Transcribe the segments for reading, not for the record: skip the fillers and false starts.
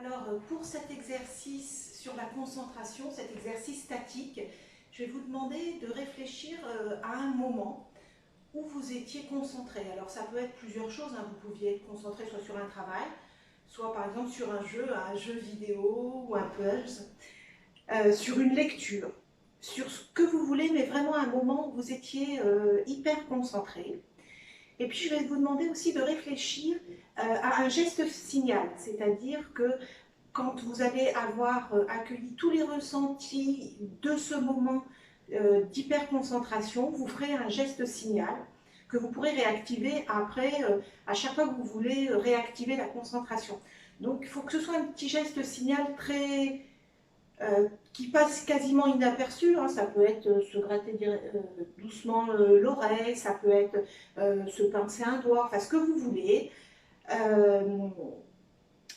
Alors, pour cet exercice sur la concentration, cet exercice statique, je vais vous demander de réfléchir à un moment où vous étiez concentré. Alors, ça peut être plusieurs choses, hein. Vous pouviez être concentré soit sur un travail, soit par exemple sur un jeu vidéo ou un puzzle, sur une lecture, sur ce que vous voulez, mais vraiment un moment où vous étiez hyper concentré. Et puis, je vais vous demander aussi de réfléchir à un geste signal, c'est-à-dire que quand vous allez avoir accueilli tous les ressentis de ce moment d'hyperconcentration, vous ferez un geste signal que vous pourrez réactiver après, à chaque fois que vous voulez réactiver la concentration. Donc il faut que ce soit un petit geste signal très qui passe quasiment inaperçu, hein. Ça peut être se gratter doucement l'oreille, ça peut être se pincer un doigt, enfin ce que vous voulez. Euh,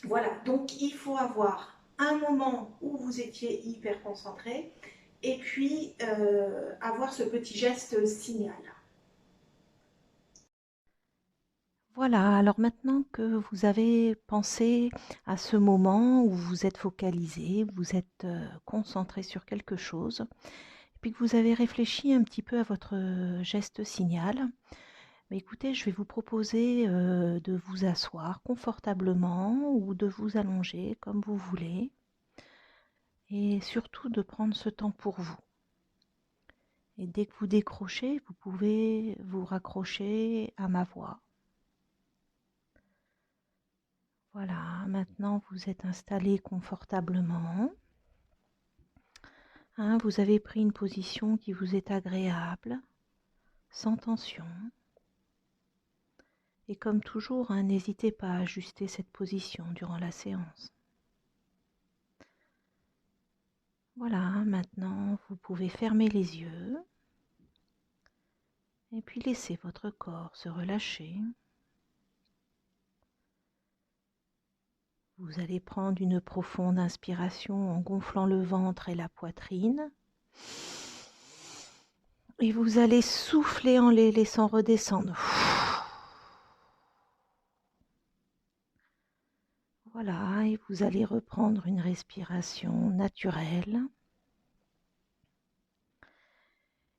voilà, donc il faut avoir un moment où vous étiez hyper concentré et puis avoir ce petit geste signal. Voilà, alors maintenant que vous avez pensé à ce moment où vous êtes focalisé, vous êtes concentré sur quelque chose, et puis que vous avez réfléchi un petit peu à votre geste signal, bah, écoutez, je vais vous proposer de vous asseoir confortablement ou de vous allonger comme vous voulez, et surtout de prendre ce temps pour vous. Et dès que vous décrochez, vous pouvez vous raccrocher à ma voix. Voilà, maintenant vous êtes installé confortablement. Hein, vous avez pris une position qui vous est agréable, sans tension. Et comme toujours, hein, n'hésitez pas à ajuster cette position durant la séance. Voilà, maintenant vous pouvez fermer les yeux et puis laisser votre corps se relâcher. Vous allez prendre une profonde inspiration en gonflant le ventre et la poitrine. Et vous allez souffler en les laissant redescendre. Voilà, et vous allez reprendre une respiration naturelle.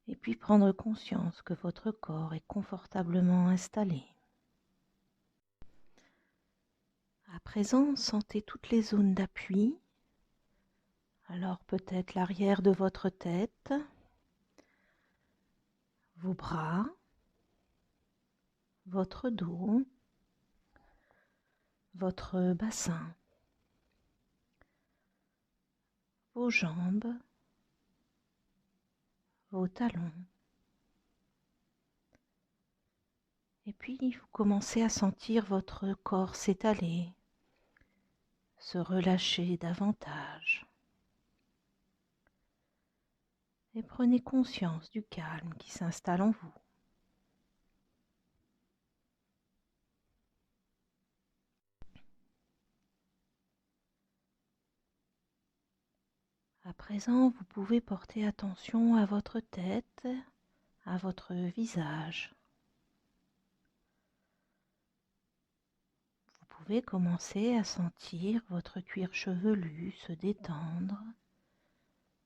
Et puis prendre conscience que votre corps est confortablement installé. À présent, sentez toutes les zones d'appui. Alors peut-être l'arrière de votre tête, vos bras, votre dos, votre bassin, vos jambes, vos talons. Et puis vous commencez à sentir votre corps s'étaler, se relâcher davantage. Et prenez conscience du calme qui s'installe en vous. À présent, vous pouvez porter attention à votre tête, à votre visage. Vous pouvez commencer à sentir votre cuir chevelu se détendre,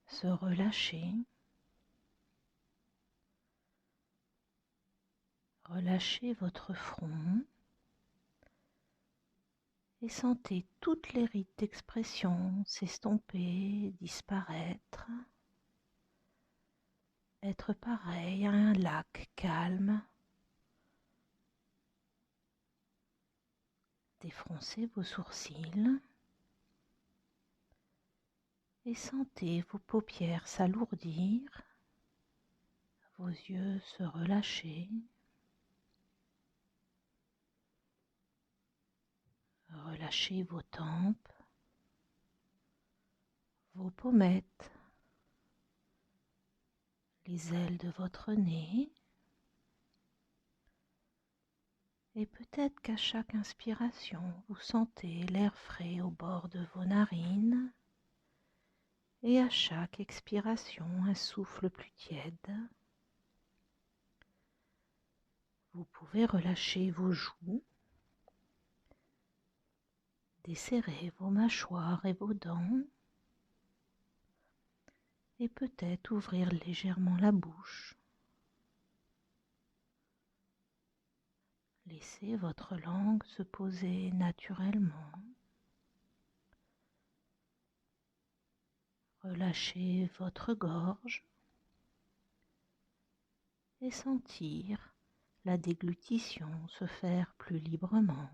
se relâcher. Relâchez votre front et sentez toutes les rides d'expression s'estomper, disparaître, être pareil à un lac calme. Défroncez vos sourcils et sentez vos paupières s'alourdir, vos yeux se relâcher. Relâchez vos tempes, vos pommettes, les ailes de votre nez. Et peut-être qu'à chaque inspiration, vous sentez l'air frais au bord de vos narines. Et à chaque expiration, un souffle plus tiède. Vous pouvez relâcher vos joues, Desserrez vos mâchoires et vos dents et peut-être ouvrir légèrement la bouche. Laissez votre langue se poser naturellement. Relâchez votre gorge et sentir la déglutition se faire plus librement.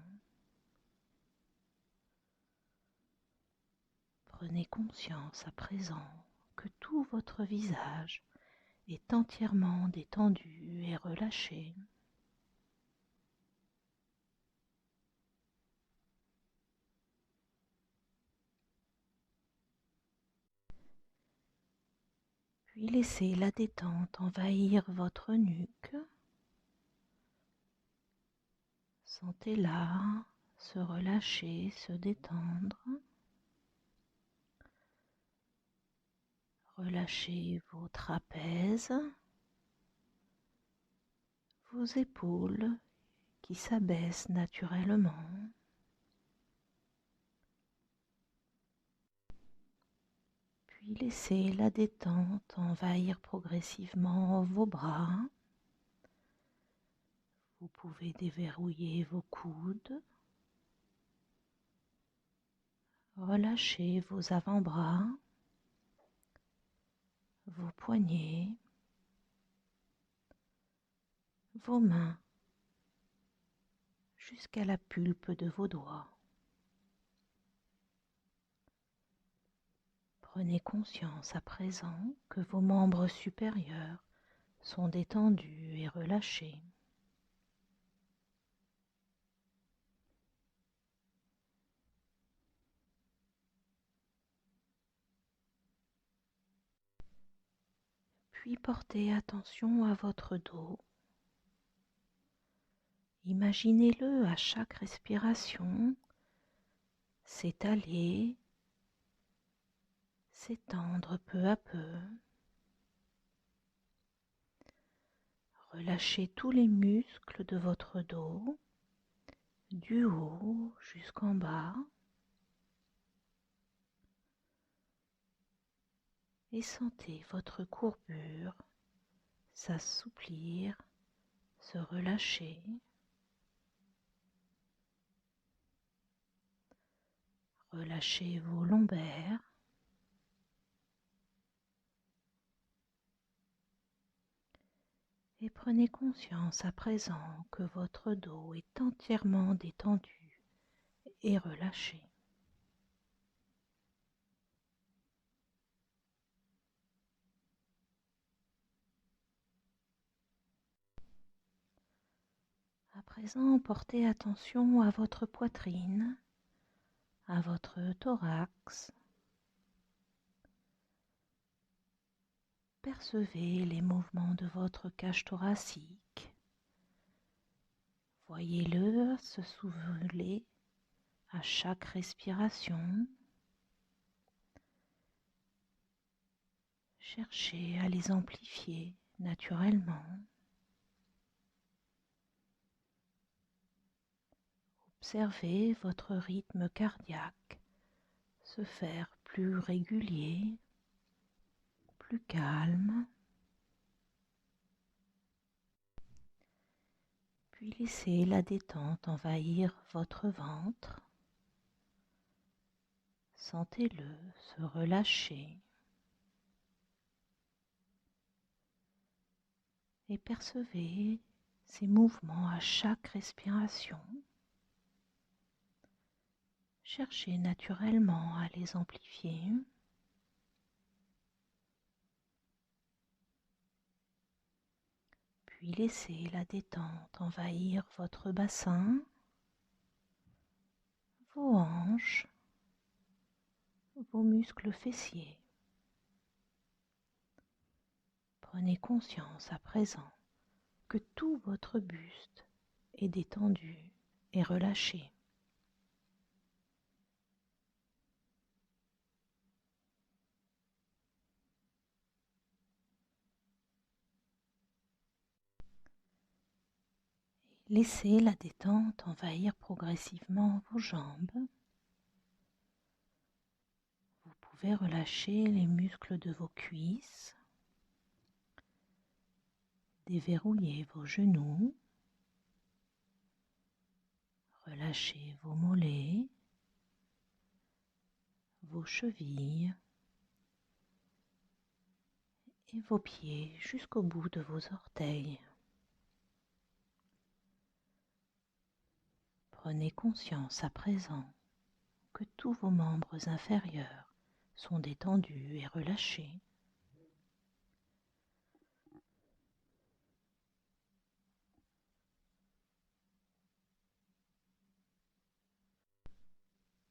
Prenez conscience à présent que tout votre visage est entièrement détendu et relâché. Puis laissez la détente envahir votre nuque. Sentez-la se relâcher, se détendre. Relâchez vos trapèzes, vos épaules qui s'abaissent naturellement. Puis laissez la détente envahir progressivement vos bras. Vous pouvez déverrouiller vos coudes. Relâchez vos avant-bras, vos poignets, vos mains, jusqu'à la pulpe de vos doigts. Prenez conscience à présent que vos membres supérieurs sont détendus et relâchés. Puis portez attention à votre dos. Imaginez-le à chaque respiration s'étaler, s'étendre peu à peu. Relâchez tous les muscles de votre dos, du haut jusqu'en bas, et sentez votre courbure s'assouplir, se relâcher. Relâchez vos lombaires. Et prenez conscience à présent que votre dos est entièrement détendu et relâché. À présent, portez attention à votre poitrine, à votre thorax. Percevez les mouvements de votre cage thoracique. Voyez-le se soulever à chaque respiration. Cherchez à les amplifier naturellement. Observez votre rythme cardiaque se faire plus régulier, plus calme. Puis laissez la détente envahir votre ventre. Sentez-le se relâcher et percevez ces mouvements à chaque respiration. Cherchez naturellement à les amplifier. Puis laissez la détente envahir votre bassin, vos hanches, vos muscles fessiers. Prenez conscience à présent que tout votre buste est détendu et relâché. Laissez la détente envahir progressivement vos jambes. pouvez relâcher les muscles de vos cuisses, déverrouiller vos genoux, relâcher vos mollets, vos chevilles et vos pieds jusqu'au bout de vos orteils. Prenez conscience à présent que tous vos membres inférieurs sont détendus et relâchés.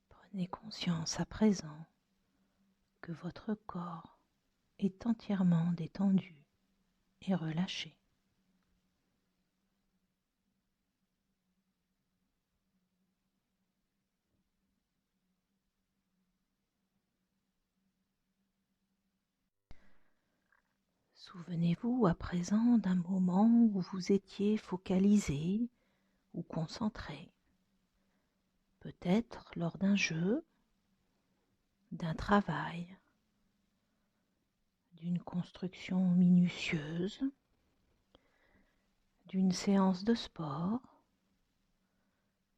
Prenez conscience à présent que votre corps est entièrement détendu et relâché. Souvenez-vous à présent d'un moment où vous étiez focalisé ou concentré, peut-être lors d'un jeu, d'un travail, d'une construction minutieuse, d'une séance de sport,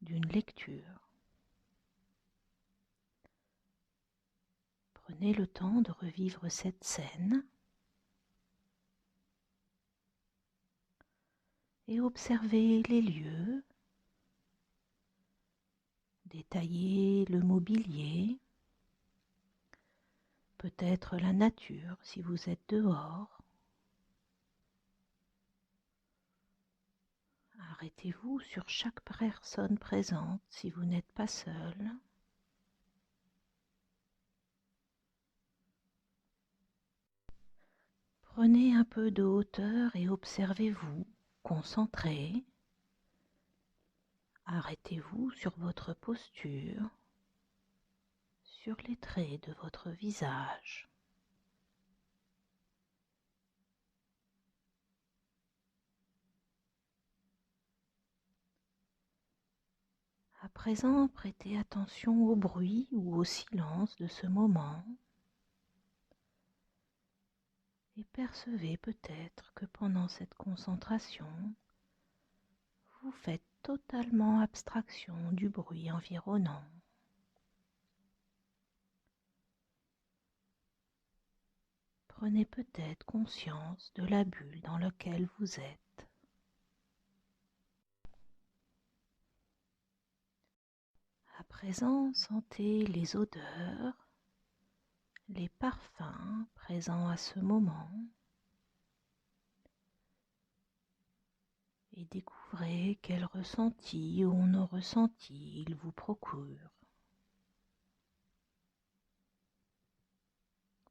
d'une lecture. Prenez le temps de revivre cette scène et observez les lieux, détaillez le mobilier, peut-être la nature si vous êtes dehors. Arrêtez-vous sur chaque personne présente si vous n'êtes pas seul. Prenez un peu de hauteur et observez-vous, concentré. Arrêtez-vous sur votre posture, sur les traits de votre visage. À présent, prêtez attention au bruit ou au silence de ce moment et percevez peut-être que pendant cette concentration, vous faites totalement abstraction du bruit environnant. Prenez peut-être conscience de la bulle dans laquelle vous êtes. À présent, sentez les odeurs, les parfums présents à ce moment et découvrez quel ressenti ou non ressenti ils vous procurent.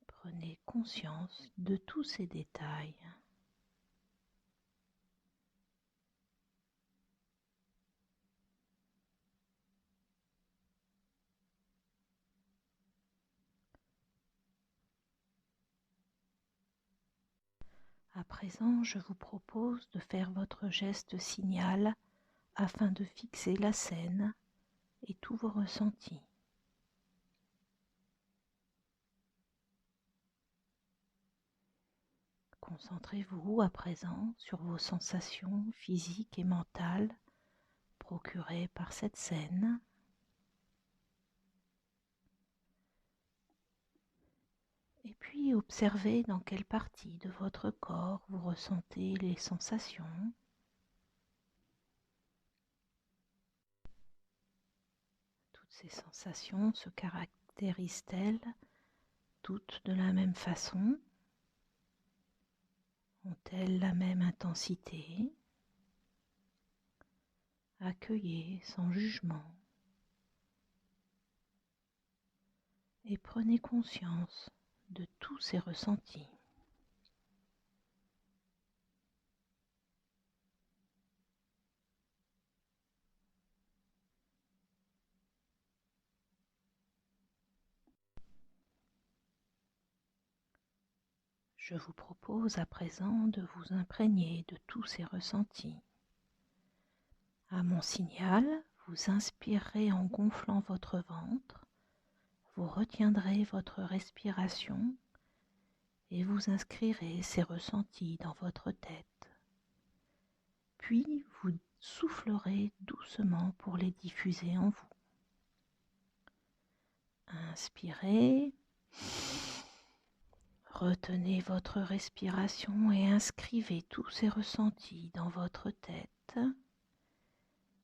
Prenez conscience de tous ces détails. À présent, je vous propose de faire votre geste signal afin de fixer la scène et tous vos ressentis. Concentrez-vous à présent sur vos sensations physiques et mentales procurées par cette scène. Et puis observez dans quelle partie de votre corps vous ressentez les sensations. Toutes ces sensations se caractérisent-elles toutes de la même façon? Ont-elles la même intensité? Accueillez sans jugement et prenez conscience de tous ces ressentis. Je vous propose à présent de vous imprégner de tous ces ressentis. À mon signal, vous inspirez en gonflant votre ventre, vous retiendrez votre respiration et vous inscrirez ces ressentis dans votre tête. Puis vous soufflerez doucement pour les diffuser en vous. Inspirez, retenez votre respiration et inscrivez tous ces ressentis dans votre tête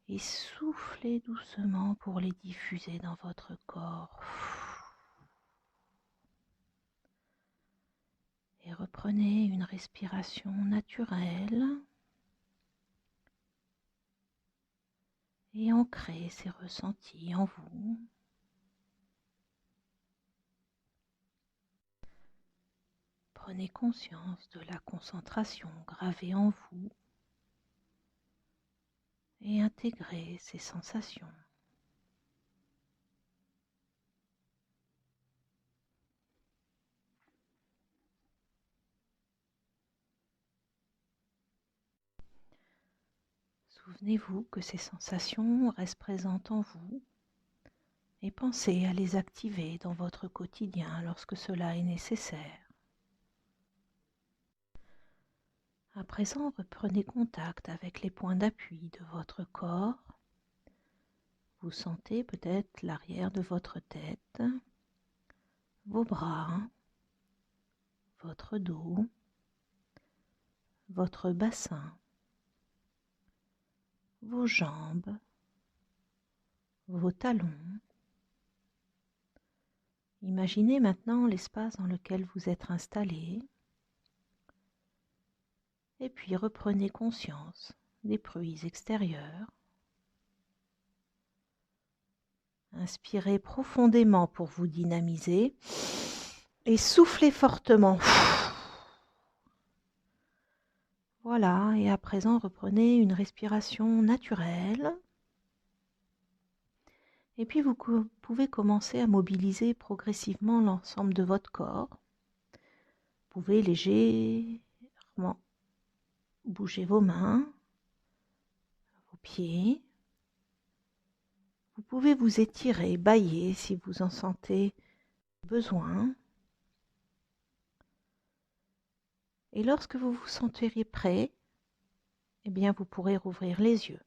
et soufflez doucement pour les diffuser dans votre corps. Et reprenez une respiration naturelle et ancrez ces ressentis en vous. Prenez conscience de la concentration gravée en vous et intégrez ces sensations. Souvenez-vous que ces sensations restent présentes en vous et pensez à les activer dans votre quotidien lorsque cela est nécessaire. À présent, reprenez contact avec les points d'appui de votre corps. Vous sentez peut-être l'arrière de votre tête, vos bras, votre dos, votre bassin, vos jambes, vos talons. Imaginez maintenant l'espace dans lequel vous êtes installé et puis reprenez conscience des bruits extérieurs. Inspirez profondément pour vous dynamiser et soufflez fortement. Voilà, et à présent reprenez une respiration naturelle. Et puis vous pouvez commencer à mobiliser progressivement l'ensemble de votre corps. Vous pouvez légèrement bouger vos mains, vos pieds. Vous pouvez vous étirer, bâiller si vous en sentez besoin. Et lorsque vous vous sentirez prêt, eh bien vous pourrez rouvrir les yeux.